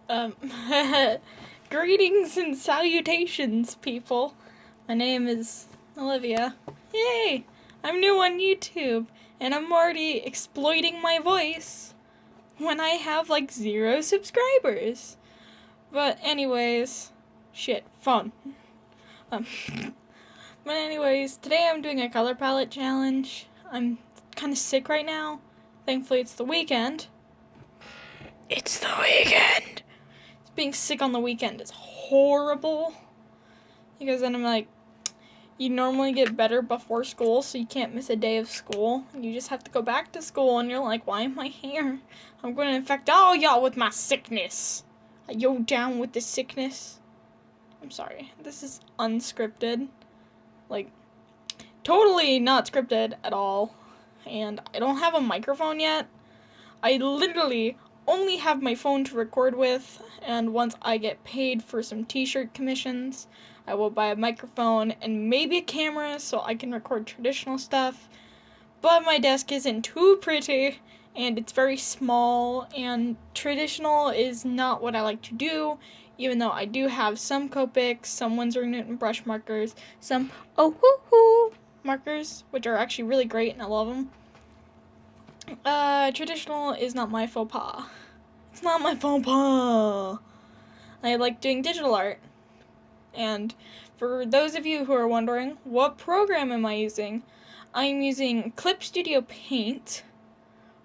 Um, Greetings and salutations, people. My name is Olivia. Yay! I'm new on YouTube, and I'm already exploiting my voice when I have like 0 subscribers. But anyways, shit, phone. Um, but anyways, today I'm doing a color palette challenge. I'm kind of sick right now. Thankfully, it's the weekend. It's the weekend. Being sick on the weekend is horrible, because then I'm like, you normally get better before school, so you can't miss a day of school. You just have to go back to school, and you're like, why am I here? I'm going to infect all y'all with my sickness. Are you down with the sickness? I'm sorry, this is unscripted. Like, totally not scripted at all. And I don't have a microphone yet. I literally only have my phone to record with, and once I get paid for some t-shirt commissions, I will buy a microphone and maybe a camera so I can record traditional stuff. But my desk isn't too pretty, and it's very small, and traditional is not what I like to do, even though I do have some Copics, some Winsor & Newton brush markers, some markers, which are actually really great and I love them. Traditional is not my faux pas. It's not my faux pas. I like doing digital art. And for those of you who are wondering, what program am I using? I'm using Clip Studio Paint,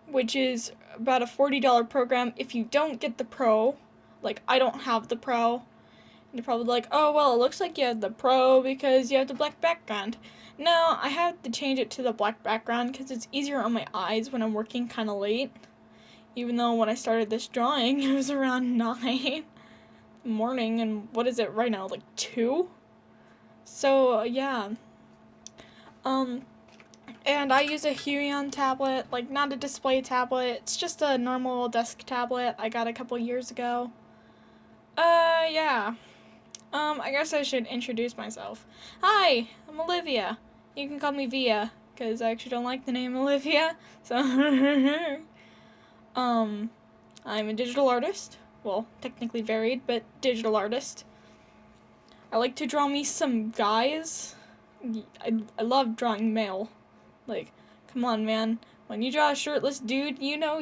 which is about a $40 program if you don't get the Pro. Like, I don't have the Pro. And you're probably like, oh, well, it looks like you have the Pro because you have the black background. No, I have to change it to the black background because it's easier on my eyes when I'm working kind of late. Even though when I started this drawing, it was around 9 in the morning, and what is it right now, like 2? So, yeah. And I use a Huion tablet, like not a display tablet, it's just a normal desk tablet I got a couple years ago. Yeah. I guess I should introduce myself. Hi, I'm Olivia. You can call me Via, because I actually don't like the name Olivia, so I'm a digital artist. Well, technically varied, but digital artist. I like to draw me some guys. I love drawing male. Like, come on, man. When you draw a shirtless dude, you know,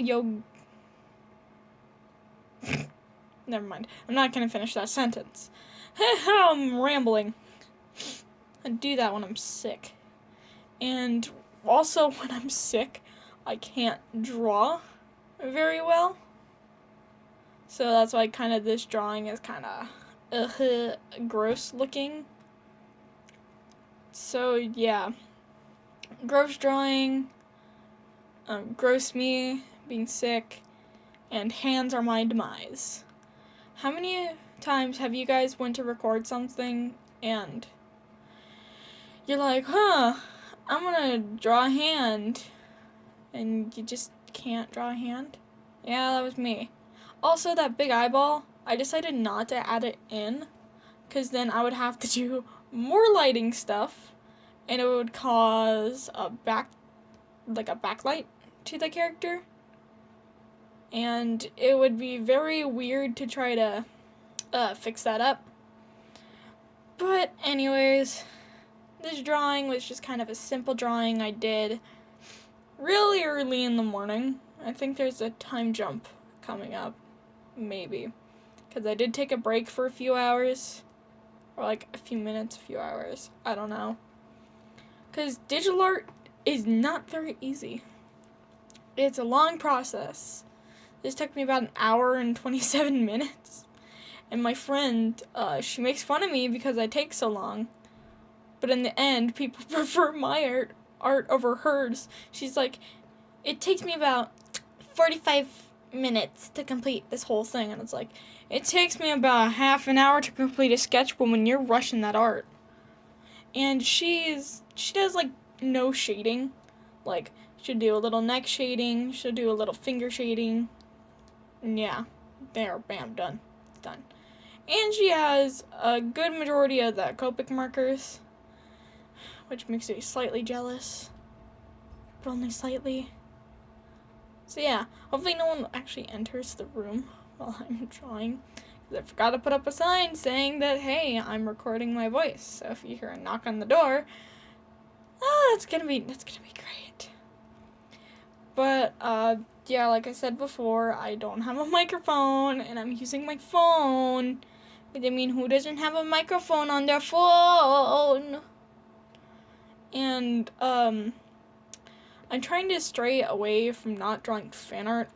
Never mind. I'm not gonna finish that sentence. I'm rambling. I do that when I'm sick. And also when I'm sick, I can't draw very well. So that's why kind of this drawing is kind of gross looking. So yeah, gross drawing, gross me, being sick, and hands are my demise. How many times have you guys went to record something and you're like, I'm gonna draw a hand, and you just can't draw a hand? Yeah, that was me. Also, that big eyeball, I decided not to add it in, because then I would have to do more lighting stuff, and it would cause a backlight to the character, and it would be very weird to try to fix that up. But anyways, this drawing was just kind of a simple drawing I did really early in the morning. I think there's a time jump coming up, maybe, because I did take a break for a few hours, or like a few minutes, a few hours, I don't know, because digital art is not very easy. It's a long process. This took me about an hour and 27 minutes, and my friend, she makes fun of me because I take so long, but in the end, people prefer my art over hers. She's like, it takes me about 45 minutes to complete this whole thing, and it's like, it takes me about half an hour to complete a sketch when you're rushing that art. And she does like no shading. Like, she'll do a little neck shading, she'll do a little finger shading, and yeah, there, bam, done. It's done. And she has a good majority of the Copic markers, which makes me slightly jealous, but only slightly. So yeah, hopefully no one actually enters the room while I'm drawing. I forgot to put up a sign saying that, hey, I'm recording my voice. So if you hear a knock on the door, that's gonna be great. But, yeah, like I said before, I don't have a microphone, and I'm using my phone. But I mean, who doesn't have a microphone on their phone? And, I'm trying to stray away from not drawing fan art.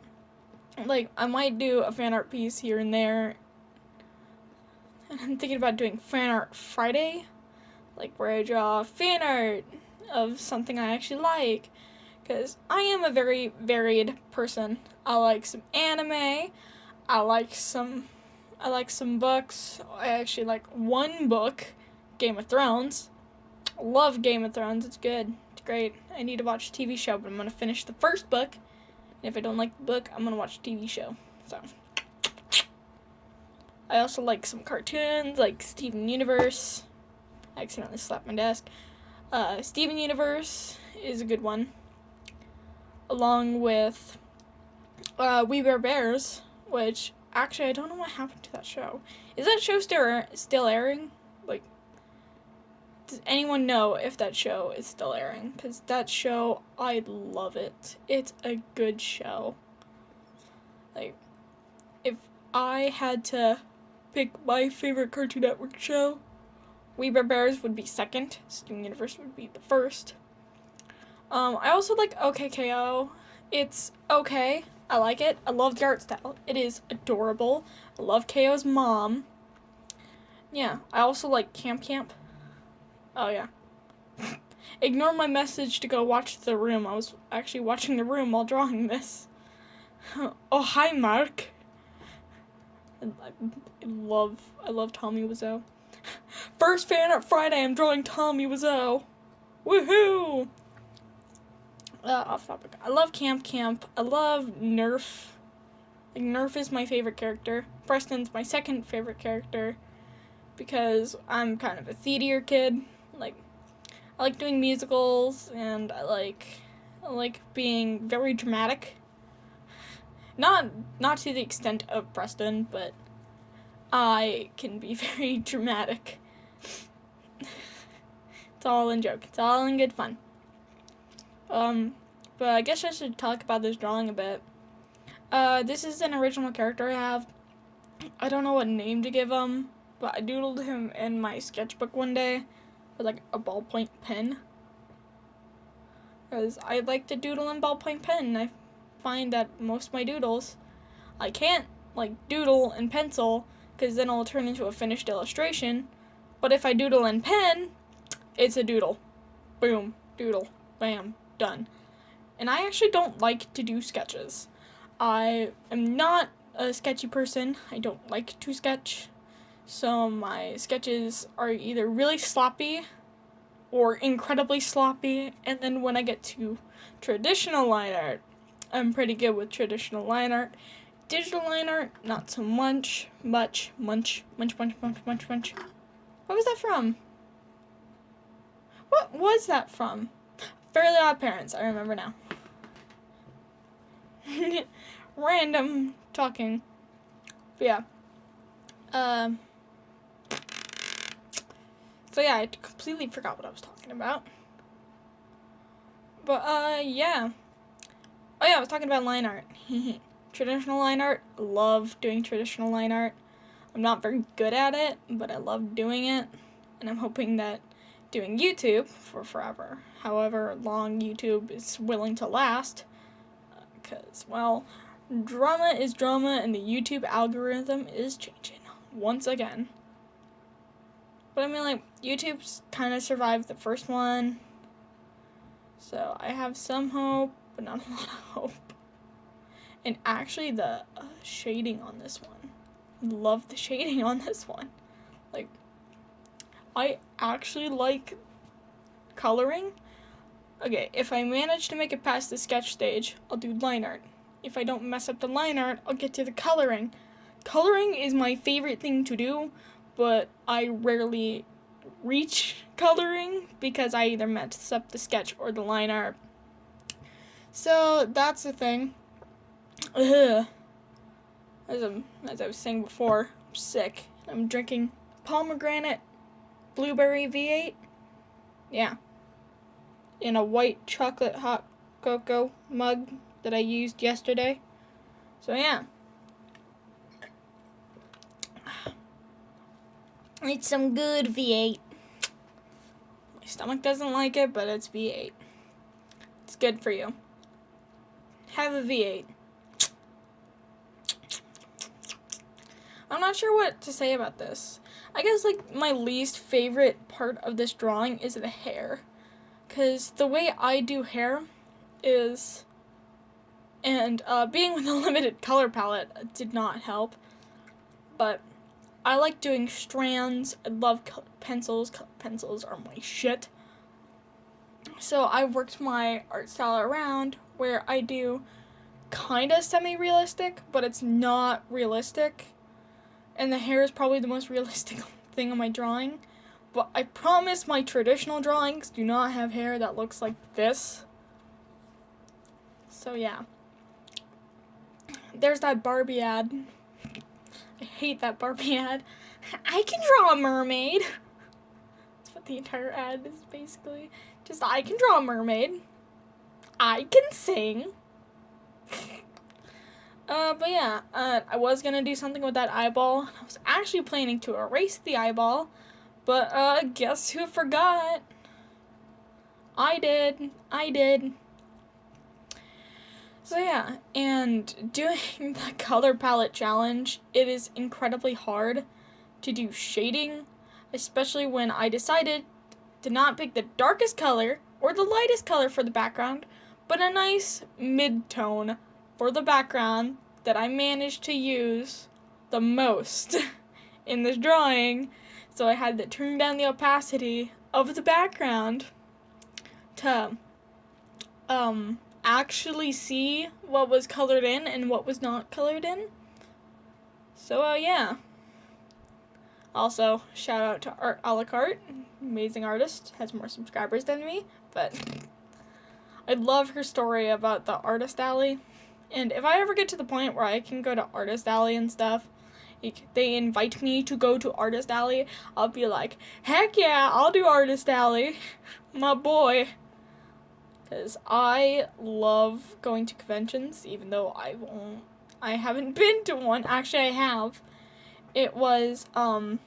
Like, I might do a fan art piece here and there. And I'm thinking about doing fan art Friday. Like, where I draw fan art of something I actually like. Because I am a very varied person. I like some anime. I like some books. I actually like one book, Game of Thrones. I love Game of Thrones. It's good. It's great. I need to watch a TV show, but I'm going to finish the first book. And if I don't like the book, I'm going to watch a TV show. So, I also like some cartoons, like Steven Universe. I accidentally slapped my desk. Steven Universe is a good one. Along with We Bare Bears, which, actually, I don't know what happened to that show. Is that show still airing? Like, does anyone know if that show is still airing? Because that show, I love it. It's a good show. Like, if I had to pick my favorite Cartoon Network show, We Bare Bears would be second. Steven Universe would be the first. I also like OKKO. It's okay. I like it. I love the art style. It is adorable. I love KO's mom. Yeah, I also like Camp Camp. Oh, yeah. Ignore my message to go watch The Room. I was actually watching The Room while drawing this. Oh, hi, Mark. I love Tommy Wiseau. First fan art Friday, I'm drawing Tommy Wiseau. Woohoo! Off topic. I love Camp Camp. I love Nerf. Like, Nerf is my favorite character. Preston's my second favorite character because I'm kind of a theater kid. Like, I like doing musicals, and I like being very dramatic. Not to the extent of Preston, but I can be very dramatic. It's all in joke. It's all in good fun. But I guess I should talk about this drawing a bit. This is an original character I have. I don't know what name to give him, but I doodled him in my sketchbook one day with, like, a ballpoint pen. Because I like to doodle in ballpoint pen, and I find that most of my doodles, I can't, like, doodle in pencil, because then it'll turn into a finished illustration. But if I doodle in pen, it's a doodle. Boom, doodle, bam, done. And I actually don't like to do sketches. I am not a sketchy person. I don't like to sketch. So my sketches are either really sloppy or incredibly sloppy. And then when I get to traditional line art, I'm pretty good with traditional line art. Digital line art, not so much. Munch. What was that from? What was that from? Fairly Odd Parents, I remember now. Random talking. But yeah. So yeah, I completely forgot what I was talking about. But, yeah. Oh yeah, I was talking about line art. Traditional line art. Love doing traditional line art. I'm not very good at it, but I love doing it. And I'm hoping that doing YouTube for forever, however long YouTube is willing to last, because, well, drama is drama, and the YouTube algorithm is changing once again. But I mean, like, YouTube's kind of survived the first one, so I have some hope, but not a lot of hope. And actually, the shading on this one, love the shading on this one. Like, I actually like coloring. Okay, if I manage to make it past the sketch stage, I'll do line art. If I don't mess up the line art, I'll get to the coloring. Coloring is my favorite thing to do, but I rarely reach coloring because I either mess up the sketch or the line art. So that's the thing. Ugh. as I was saying before, I'm sick. I'm drinking pomegranate blueberry V8. Yeah. In a white chocolate hot cocoa mug that I used yesterday. So yeah. It's some good V8. My stomach doesn't like it, but it's V8. It's good for you. Have a V8. I'm not sure what to say about this. I guess like my least favorite part of this drawing is the hair. Because the way I do hair is, and being with a limited color palette did not help, but I like doing strands. I love colored pencils. Colored pencils are my shit. So I worked my art style around where I do kind of semi-realistic, but it's not realistic. And the hair is probably the most realistic thing on my drawing. But I promise my traditional drawings do not have hair that looks like this. So yeah. There's that Barbie ad. I hate that Barbie ad. I can draw a mermaid. That's what the entire ad is basically. Just, I can draw a mermaid. I can sing. But yeah, I was gonna do something with that eyeball. I was actually planning to erase the eyeball, but guess who forgot? I did. So yeah, and doing the color palette challenge, it is incredibly hard to do shading, especially when I decided to not pick the darkest color or the lightest color for the background, but a nice mid-tone for the background that I managed to use the most in this drawing. So I had to turn down the opacity of the background to actually see what was colored in and what was not colored in. So yeah. Also, shout out to Art a la carte, amazing artist, has more subscribers than me, but I love her story about the artist alley. And if I ever get to the point where I can go to Artist Alley and stuff, they invite me to go to Artist Alley, I'll be like, heck yeah, I'll do Artist Alley, my boy. Because I love going to conventions, even though I haven't been to one. Actually, I have. It was a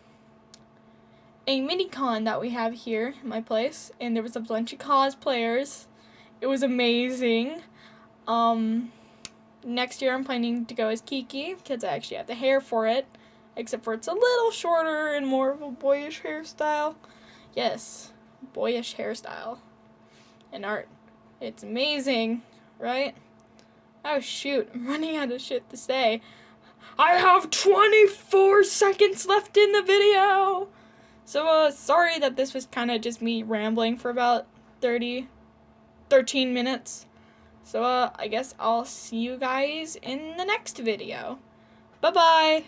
mini-con that we have here in my place, and there was a bunch of cosplayers. It was amazing. Next year I'm planning to go as Kiki, because I actually have the hair for it, except for it's a little shorter and more of a boyish hairstyle. Yes, boyish hairstyle and art. It's amazing, right? Oh shoot, I'm running out of shit to say. I have 24 seconds left in the video! So, sorry that this was kind of just me rambling for about 13 minutes. So, I guess I'll see you guys in the next video. Bye-bye!